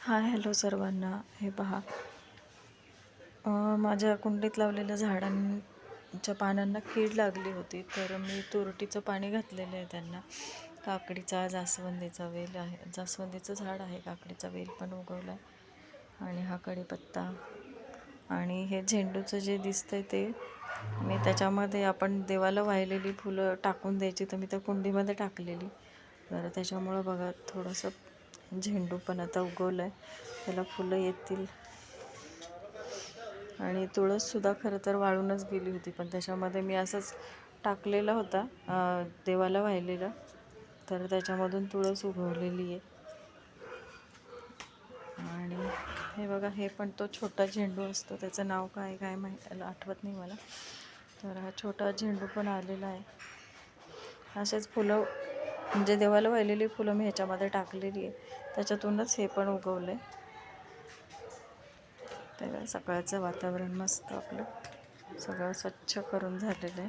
Hi hello सर्वांना. हे पहा, माझ्या कुंडीत लावलेल्या झाडांच्या पानांना कीड लागली होती, तर मी तुरटीचं पाणी घातलेलं आहे त्यांना. काकडीचा जास्वंदीचा वेल आहे, जास्वंदीचं झाड आहे, काकडीचा वेल पण उगवला आहे आणि हा कढीपत्ता. आणि हे झेंडूचं जे दिसतंय ते मी त्याच्यामध्ये आपण देवाला वाहिलेली फुलं टाकून द्यायची, तर मी त्या कुंडीमध्ये टाकलेली. तर त्याच्यामुळं बघा थोडंसं झेंडू पण आता उगवलं आहे, त्याला फुलं येतील. आणि तुळससुद्धा खरं तर वाळूनच गेली होती, पण त्याच्यामध्ये मी असंच टाकलेला होता देवाला वाहिलेला, तर त्याच्यामधून तुळस उगवलेली आहे. आणि हे बघा, हे पण तो छोटा झेंडू असतो, त्याचं नाव काय माहीत आठवत नाही मला. तर हा छोटा झेंडू पण आलेला आहे. असेच फुलं म्हणजे देवाला वाहिलेली फुलं मी ह्याच्यामध्ये टाकलेली आहे, त्याच्यातूनच हे पण उगवलं आहे. तेव्हा सकाळचं वातावरण मस्त आपलं सगळं स्वच्छ करून झालेलं आहे.